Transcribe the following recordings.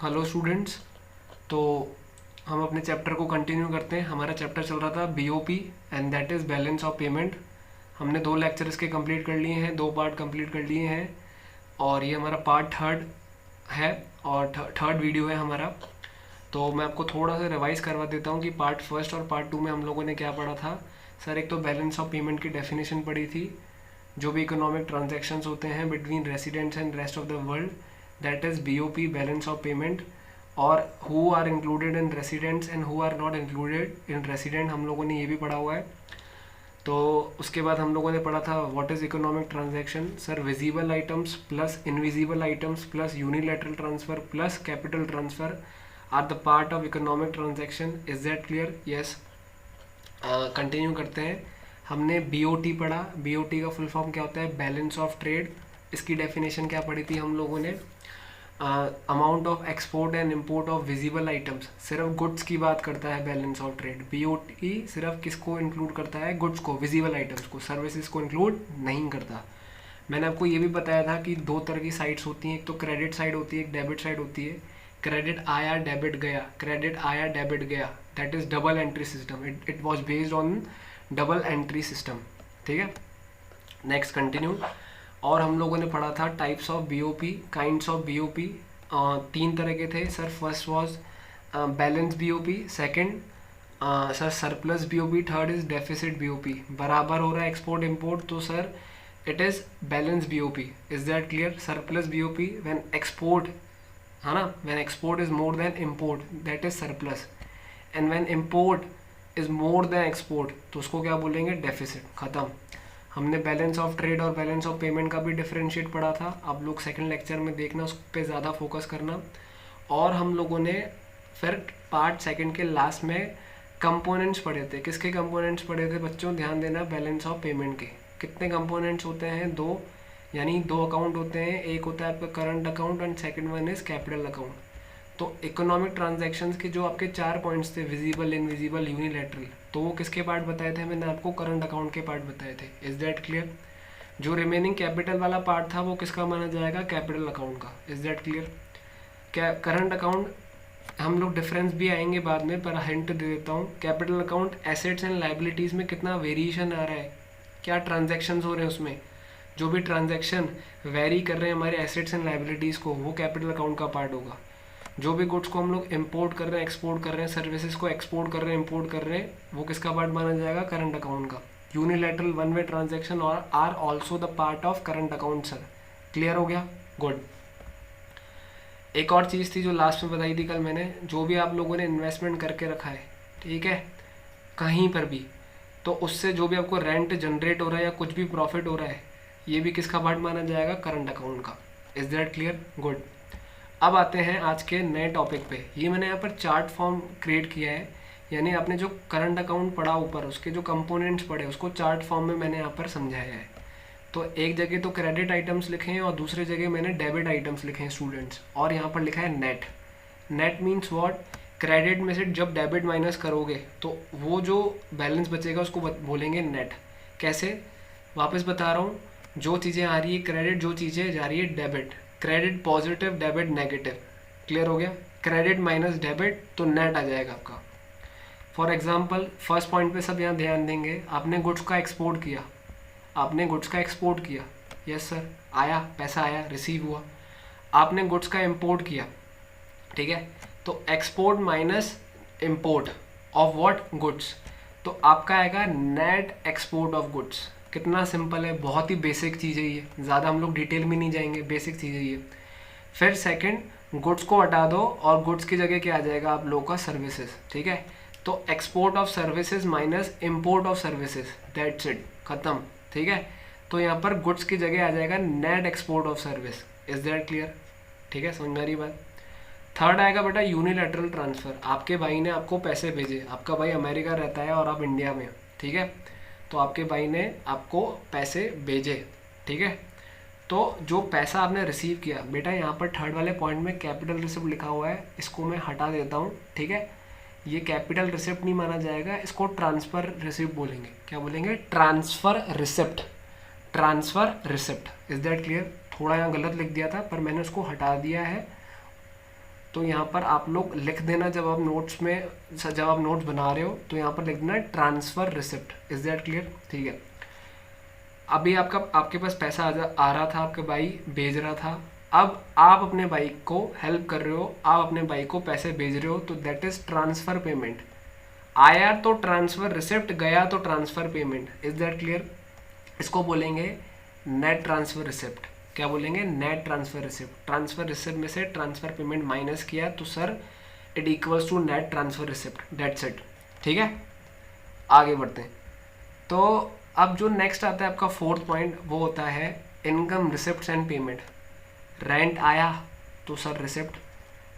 Hello students. तो हम अपने चैप्टर को कंटिन्यू करते हैं। हमारा चैप्टर चल रहा था BOP and that is balance of payment. हमने 2 लेक्चर इसके कंप्लीट कर लिए हैं, 2 पार्ट कंप्लीट कर लिए हैं और ये हमारा पार्ट थर्ड है और थर्ड वीडियो है हमारा। तो मैं आपको थोड़ा सा रिवाइज करवा देता हूँ कि पार्ट फर्स्ट और पार्ट टू में हम लोगों ने क्या पढ़ा था। सर एक तो बैलेंस ऑफ पेमेंट की डेफिनेशन पढ़ी थी, जो भी इकोनॉमिक ट्रांजैक्शंस होते हैं between residents and rest of the world, that is BOP balance of payment, और who are included in residents and who are not included in resident, हम लोगों ने ये भी पढ़ा हुआ है। तो उसके बाद हम लोगों ने पढ़ा था what is economic transaction. Sir visible items plus invisible items plus unilateral transfer plus capital transfer R the part of economic transaction. Is that clear? Yes. Continue करते हैं। हमने बीओटी पढ़ा। बीओटी का फुल फॉर्म क्या होता है? Balance of trade. इसकी definition क्या पढ़ी थी हम लोगों ने? Amount of export and import of visible items. सिर्फ गुड्स की बात करता है बैलेंस ऑफ ट्रेड। बीओटी सिर्फ किसको इंक्लूड करता है? गुड्स को, विजिबल आइटम्स को, सर्विसेज को इंक्लूड नहीं करता। मैंने आपको ये भी बताया था कि 2 तरह की साइड्स होती हैं, एक तो क्रेडिट साइड होती है, एक डेबिट साइड होती है। क्रेडिट आया डेबिट गया, क्रेडिट आया डेबिट गया, that is double entry system. It was based on double entry system. ठीक है, नेक्स्ट कंटिन्यू। और हम लोगों ने पढ़ा था types of BOP, kinds of BOP. 3 तरह के थे sir. First was balance BOP, second sir surplus BOP, third is deficit BOP. बराबर हो रहा है एक्सपोर्ट इम्पोर्ट तो sir it is balance BOP. Is that clear? Surplus BOP when export, है ना, when export is more than import that is surplus, and when import is more than export तो उसको क्या बोलेंगे? डेफिसिट। ख़त्म। हमने balance of trade और balance of payment का भी डिफरेंशिएट पढ़ा था। आप लोग सेकंड लेक्चर में देखना, उस पर ज़्यादा फोकस करना। और हम लोगों ने फिर पार्ट सेकंड के लास्ट में कंपोनेंट्स पढ़े थे। किसके कंपोनेंट्स पढ़े थे बच्चों? ध्यान देना, बैलेंस ऑफ पेमेंट के। कितने कंपोनेंट्स होते हैं? 2, यानी 2 अकाउंट होते हैं। एक होता है आपका current account and second one is capital account. तो इकोनॉमिक ट्रांजैक्शंस के जो आपके 4 पॉइंट्स थे, विजिबल, इनविजिबल, यूनिलैटरल, तो वो किसके पार्ट बताए थे? मैंने आपको करंट अकाउंट के पार्ट बताए थे। Is that clear? जो रिमेनिंग कैपिटल वाला पार्ट था वो किसका माना जाएगा? कैपिटल अकाउंट का। Is that clear? क्या करंट अकाउंट, हम लोग डिफरेंस भी आएंगे बाद में, पर हिंट दे देता हूँ। Capital account assets and liabilities में कितना वेरिएशन आ रहा है, क्या ट्रांजैक्शंस हो रहे हैं उसमें, जो भी ट्रांजैक्शन वेरी कर रहे हैं हमारे एसेट्स एंड लाइबिलिटीज़ को, वो कैपिटल अकाउंट का पार्ट होगा। जो भी गुड्स को हम लोग इंपोर्ट कर रहे हैं, एक्सपोर्ट कर रहे हैं, सर्विसेज को एक्सपोर्ट कर रहे हैं, इंपोर्ट कर रहे हैं, वो किसका पार्ट माना जाएगा? करंट अकाउंट का। यूनिलैटरल वन वे ट्रांजैक्शन और are also the part of current account sir. Clear हो गया? गुड। एक और चीज़ थी जो लास्ट में बताई थी कल मैंने, जो भी आप लोगों ने इन्वेस्टमेंट करके रखा है, ठीक है, कहीं पर भी, तो उससे जो भी आपको रेंट जनरेट हो रहा है या कुछ भी प्रॉफिट हो रहा है, ये भी किसका पार्ट माना जाएगा? करंट अकाउंट का। Is that clear? गुड। अब आते हैं आज के नए टॉपिक पे। ये मैंने यहाँ पर चार्ट फॉर्म क्रिएट किया है, यानी आपने जो करंट अकाउंट पढ़ा ऊपर, उसके जो कंपोनेंट्स पढ़े उसको चार्ट फॉर्म में मैंने यहाँ पर समझाया है। तो एक जगह तो क्रेडिट आइटम्स लिखे हैं और दूसरी जगह मैंने डेबिट आइटम्स लिखे हैं स्टूडेंट्स, और यहाँ पर लिखा है net. Net means what? Credit में से जब डेबिट माइनस करोगे तो वो जो बैलेंस बचेगा उसको बोलेंगे नेट। कैसे? वापस बता रहा हूँ, जो चीज़ें आ रही है क्रेडिट, जो चीज़ें जा रही है debit. Credit positive, debit negative. Clear हो गया? क्रेडिट माइनस डेबिट तो नेट आ जाएगा आपका। फॉर एग्जांपल फर्स्ट पॉइंट पे सब यहाँ ध्यान देंगे। आपने गुड्स का एक्सपोर्ट किया, आपने गुड्स का एक्सपोर्ट किया, यस सर, आया, पैसा आया, रिसीव हुआ। आपने गुड्स का इंपोर्ट किया, ठीक है, तो export minus import of what? Goods, तो आपका आएगा नेट एक्सपोर्ट ऑफ गुड्स। कितना सिंपल है, बहुत ही बेसिक चीज़ है ये, ज़्यादा हम लोग डिटेल में नहीं जाएंगे, बेसिक चीज़ है ये। फिर सेकंड, गुड्स को हटा दो और गुड्स की जगह क्या आ जाएगा आप लोगों का? सर्विसेज। ठीक है, तो export of services minus import of services, that's it, खत्म। ठीक है, तो यहाँ पर गुड्स की जगह आ जाएगा net export of service. Is that clear? ठीक है, समझ में आ रही बात? थर्ड आएगा बेटा यूनिलैटरल ट्रांसफ़र। आपके भाई ने आपको पैसे भेजे, आपका भाई अमेरिका रहता है और आप इंडिया में, ठीक है, तो आपके भाई ने आपको पैसे भेजे, ठीक है, तो जो पैसा आपने रिसीव किया, बेटा यहाँ पर थर्ड वाले पॉइंट में कैपिटल रिसिप्ट लिखा हुआ है, इसको मैं हटा देता हूँ, ठीक है, ये कैपिटल रिसिप्ट नहीं माना जाएगा, इसको ट्रांसफ़र रिसिप्ट बोलेंगे। क्या बोलेंगे? Transfer receipt, transfer receipt. Is that clear? थोड़ा यहाँ गलत लिख दिया था पर मैंने उसको हटा दिया है तो यहाँ पर आप लोग लिख देना, जब आप नोट्स बना रहे हो तो यहाँ पर लिख देना transfer receipt. Is that clear? ठीक है। अभी आपके पास पैसा आ रहा था, आपके भाई भेज रहा था, अब आप अपने भाई को हेल्प कर रहे हो, आप अपने भाई को पैसे भेज रहे हो, तो दैट इज ट्रांसफ़र पेमेंट। आया तो ट्रांसफ़र रिसिप्ट, गया तो transfer payment. Is that clear? इसको बोलेंगे नेट ट्रांसफ़र रिसिप्ट। क्या बोलेंगे? Net transfer receipt. Transfer receipt में से ट्रांसफ़र पेमेंट माइनस किया तो sir it equals to net transfer receipt. That's it. ठीक है, आगे बढ़ते हैं। तो अब जो नेक्स्ट आता है आपका फोर्थ पॉइंट, वो होता है income receipt and payment. Rent आया तो सर रिसिप्ट,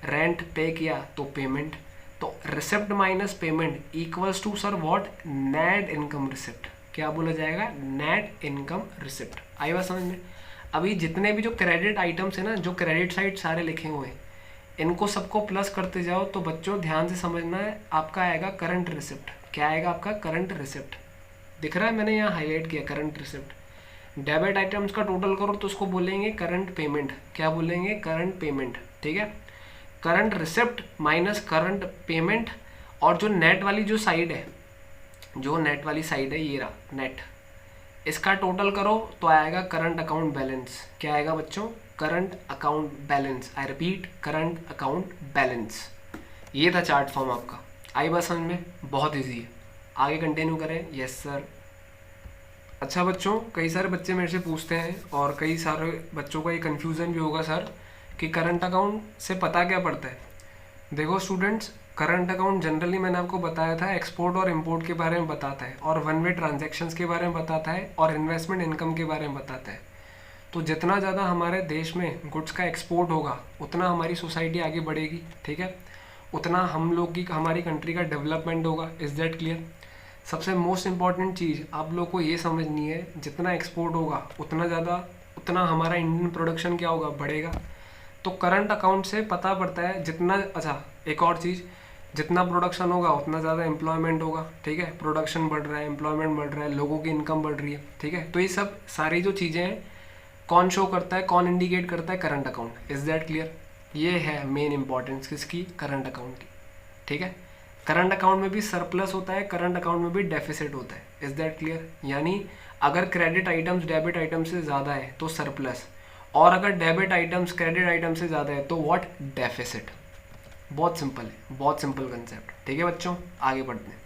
रेंट पे किया तो पेमेंट। तो receipt minus payment equals to sir what? Net income receipt. क्या बोला जाएगा? Net income receipt. आई बात समझ में? अभी जितने भी जो क्रेडिट आइटम्स है ना, जो क्रेडिट साइड सारे लिखे हुए हैं, इनको सबको प्लस करते जाओ तो बच्चों ध्यान से समझना है, आपका आएगा करंट रिसिप्ट। क्या आएगा आपका? Current receipt. दिख रहा है, मैंने यहाँ हाईलाइट किया करंट रिसिप्ट। डेबिट आइटम्स का टोटल करो तो उसको बोलेंगे करंट पेमेंट। क्या बोलेंगे? Current payment. ठीक है, current receipt minus current payment. और जो नेट वाली जो साइड है, जो नेट वाली साइड है, ये रहा नेट, इसका टोटल करो तो आएगा करंट अकाउंट बैलेंस। क्या आएगा बच्चों? Current account balance. I repeat, current account balance. ये था चार्ट फॉर्म आपका। आई बात समझ में? बहुत ईजी है। आगे कंटिन्यू करें। Yes sir. अच्छा बच्चों, कई सारे बच्चे मेरे से पूछते हैं और कई सारे बच्चों का ये कन्फ्यूज़न भी होगा सर कि करंट अकाउंट से पता क्या पड़ता है। देखो स्टूडेंट्स, करंट अकाउंट जनरली मैंने आपको बताया था एक्सपोर्ट और इंपोर्ट के बारे में बताता है, और वन वे ट्रांजैक्शंस के बारे में बताता है, और इन्वेस्टमेंट इनकम के बारे में बताता है। तो जितना ज़्यादा हमारे देश में गुड्स का एक्सपोर्ट होगा उतना हमारी सोसाइटी आगे बढ़ेगी। ठीक है, उतना हम लोग की, हमारी कंट्री का डेवलपमेंट होगा। Is that clear? सबसे मोस्ट इम्पॉर्टेंट चीज़ आप लोग को ये समझनी है, जितना एक्सपोर्ट होगा उतना हमारा इंडियन प्रोडक्शन क्या होगा? बढ़ेगा। तो करंट अकाउंट से पता पड़ता है जितना, अच्छा एक और चीज़, जितना प्रोडक्शन होगा उतना ज़्यादा एम्प्लॉयमेंट होगा। ठीक है, प्रोडक्शन बढ़ रहा है, एम्प्लॉयमेंट बढ़ रहा है, लोगों की इनकम बढ़ रही है। ठीक है, तो ये सब सारी जो चीज़ें हैं कौन शो करता है, कौन इंडिकेट करता है? Current account. Is that clear? ये है मेन इंपॉर्टेंस किसकी? करंट अकाउंट की। ठीक है, करंट अकाउंट में भी सरप्लस होता है, करंट अकाउंट में भी डेफिसिट होता है। Is that clear? यानी अगर क्रेडिट आइटम्स डेबिट आइटम्स से ज़्यादा है तो सरप्लस, और अगर डेबिट आइटम्स क्रेडिट आइटम से ज़्यादा है तो व्हाट? डेफिसिट। बहुत सिंपल है, बहुत सिंपल कंसेप्ट। ठीक है बच्चों, आगे बढ़ते हैं।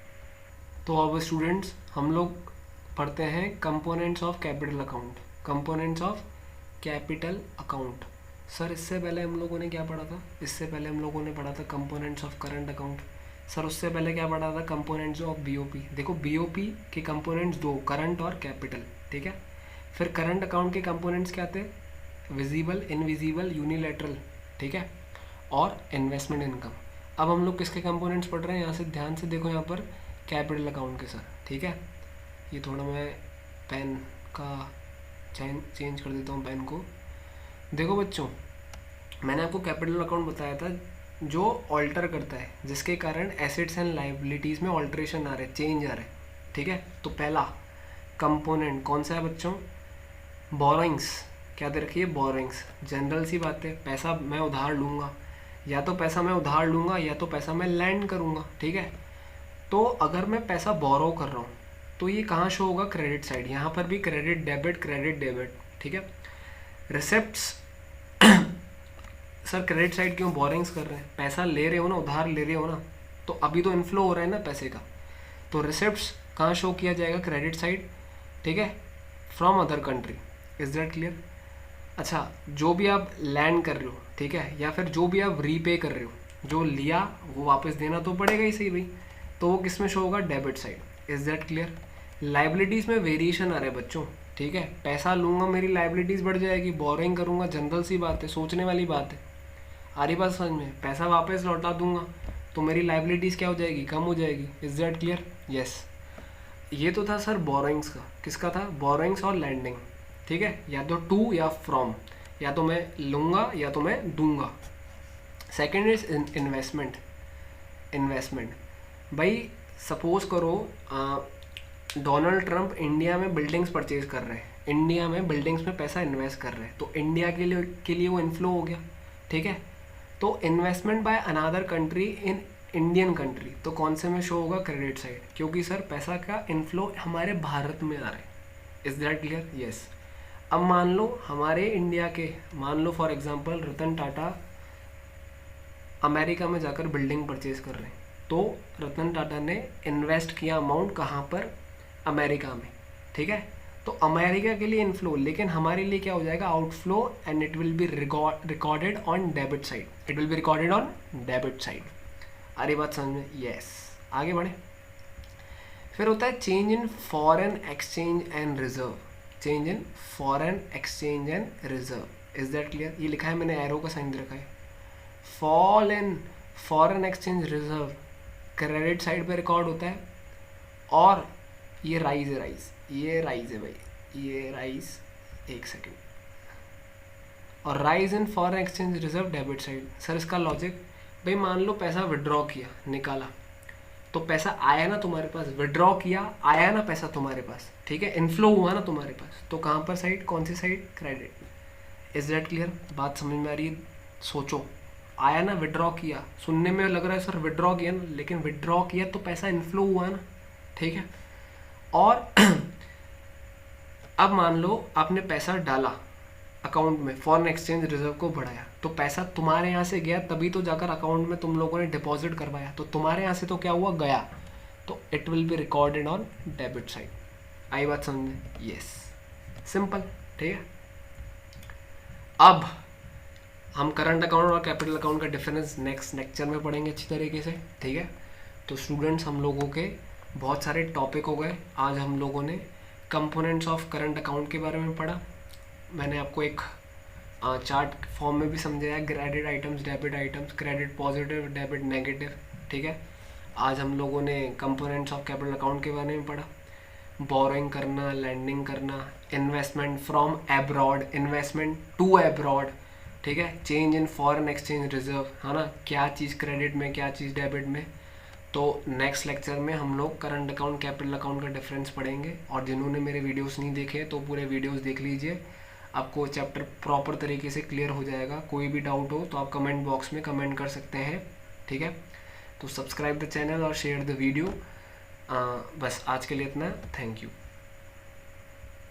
तो अब स्टूडेंट्स हम लोग पढ़ते हैं components of capital account. Components of capital account. Sir इससे पहले हम लोगों ने क्या पढ़ा था? इससे पहले हम लोगों ने पढ़ा था components of current account. Sir उससे पहले क्या पढ़ा था? Components of BOP. देखो बीओपी के कंपोनेंट्स दो, करंट और कैपिटल। ठीक है, फिर करंट अकाउंट के कंपोनेंट्स क्या थे? Visible, invisible, unilateral. ठीक है, और इन्वेस्टमेंट इनकम। अब हम लोग किसके कंपोनेंट्स पढ़ रहे हैं? यहाँ से ध्यान से देखो, यहाँ पर कैपिटल अकाउंट के सर। ठीक है, ये थोड़ा मैं पेन का चेंज कर देता हूँ पेन को। देखो बच्चों, मैंने आपको कैपिटल अकाउंट बताया था जो ऑल्टर करता है, जिसके कारण एसेट्स एंड लाइबिलिटीज़ में ऑल्ट्रेशन आ रहे हैं, चेंज आ रहे हैं। ठीक है, तो पहला कंपोनेंट कौन सा है बच्चों? बोरोइंग्स। क्या दे रखी है? बोरोइंग्स। जनरल सी बात है, पैसा मैं उधार लूँगा, या तो पैसा मैं उधार लूँगा या तो पैसा मैं लैंड करूँगा। ठीक है, तो अगर मैं पैसा बोरो कर रहा हूँ तो ये कहाँ शो होगा? Credit side. यहाँ पर भी क्रेडिट डेबिट, क्रेडिट डेबिट। ठीक है, रिसिप्ट्स सर क्रेडिट साइड क्यों? बोरिंग्स कर रहे हैं, पैसा ले रहे हो ना, उधार ले रहे हो ना, तो अभी तो इनफ्लो हो रहा है ना पैसे का, तो रिसिप्ट्स कहाँ शो किया जाएगा? Credit side. ठीक है, from other country. Is that clear? अच्छा, जो भी आप लैंड कर रहे हो, ठीक है, या फिर जो भी आप रीपे कर रहे हो, जो लिया वो वापस देना तो पड़ेगा ही सही भाई, तो वो किस में शो होगा? Debit side. Is that clear? Liabilities में वेरिएशन आ रहा है बच्चों। ठीक है, पैसा लूँगा मेरी लाइबिलिटीज़ बढ़ जाएगी, बोरिंग करूँगा, जनरल सी बात है, सोचने वाली बात है। आ रही बात समझ में? पैसा वापस लौटा दूंगा तो मेरी लाइबिलिटीज़ क्या हो जाएगी? कम हो जाएगी। Is that clear? यस। ये तो था सर बोरोइंग्स का। किसका था? बोरोइंग्स और लैंडिंग। ठीक है, या तो टू या फ्रॉम, या तो मैं लूँगा या तो मैं दूंगा। Second is investment. इन्वेस्टमेंट भाई सपोज करो डोनाल्ड ट्रंप इंडिया में बिल्डिंग्स परचेज कर रहे हैं, इंडिया में बिल्डिंग्स में पैसा इन्वेस्ट कर रहे हैं, तो इंडिया के लिए वो इन्फ्लो हो गया। ठीक है, तो investment by another country in Indian country, तो कौन से में शो होगा? क्रेडिट साइड, क्योंकि सर पैसा का इनफ्लो हमारे भारत में आ रहा है। Is that clear? यस। अब मान लो हमारे इंडिया के, मान लो for example Ratan Tata America में जाकर बिल्डिंग परचेज कर रहे हैं, तो रतन टाटा ने इन्वेस्ट किया अमाउंट कहाँ पर? अमेरिका में, ठीक है। तो अमेरिका के लिए इनफ्लो, लेकिन हमारे लिए क्या हो जाएगा? Outflow, and it will be recorded on debit side, it will be recorded on debit side. आ रही बात समझ में? यस। आगे बढ़े। फिर होता है change in foreign exchange and reserve, change in foreign exchange and reserve. Is that clear? ये लिखा है मैंने, एरो का साइन दे रखा है। Fall in foreign exchange reserve credit side पे रिकॉर्ड होता है, और ये राइज है, ये राइज है भाई, ये राइज, एक सेकेंड, और rise in foreign exchange reserve debit side. Sir इसका लॉजिक, भाई मान लो पैसा विड्रॉ किया, निकाला, तो पैसा आया ना तुम्हारे पास, विड्रॉ किया, आया ना पैसा तुम्हारे पास, ठीक है, इनफ्लो हुआ ना तुम्हारे पास, तो कहाँ पर साइड? कौन सी side? Credit. Is that clear? बात समझ में आ रही है? सोचो, आया ना, विड्रॉ किया, सुनने में लग रहा है सर विड्रॉ किया ना, लेकिन विड्रॉ किया तो पैसा इनफ्लो हुआ ना, ठीक है। और अब मान लो आपने पैसा डाला अकाउंट में, फॉरेन एक्सचेंज रिजर्व को बढ़ाया, तो पैसा तुम्हारे यहाँ से गया, तभी तो जाकर अकाउंट में तुम लोगों ने डिपॉजिट करवाया, तो तुम्हारे यहाँ से तो क्या हुआ? गया, तो it will be recorded on debit side. आई बात समझ में? यस, सिंपल, ठीक है। अब हम करंट अकाउंट और कैपिटल अकाउंट का डिफरेंस नेक्स्ट लेक्चर में पढ़ेंगे अच्छी तरीके से, ठीक है। तो स्टूडेंट्स, हम लोगों के बहुत सारे टॉपिक हो गए। आज हम लोगों ने कंपोनेंट्स ऑफ करंट अकाउंट के बारे में पढ़ा, मैंने आपको एक चार्ट फॉर्म में भी समझाया, credit items, debit items, credit positive, debit negative, ठीक है। आज हम लोगों ने कंपोनेंट्स ऑफ कैपिटल अकाउंट के बारे में पढ़ा, बोरोइंग करना, लैंडिंग करना, investment from abroad, investment to abroad, ठीक है, change in foreign exchange reserve, है ना, क्या चीज़ क्रेडिट में, क्या चीज़ डेबिट में। तो नेक्स्ट लेक्चर में हम लोग करंट अकाउंट, कैपिटल अकाउंट का डिफरेंस पढ़ेंगे, और जिन्होंने मेरे वीडियोस नहीं देखे तो पूरे वीडियोस देख लीजिए, आपको चैप्टर प्रॉपर तरीके से क्लियर हो जाएगा। कोई भी डाउट हो तो आप कमेंट बॉक्स में कमेंट कर सकते हैं, ठीक है। तो सब्सक्राइब द चैनल और शेयर द वीडियो। बस आज के लिए इतना, थैंक यू।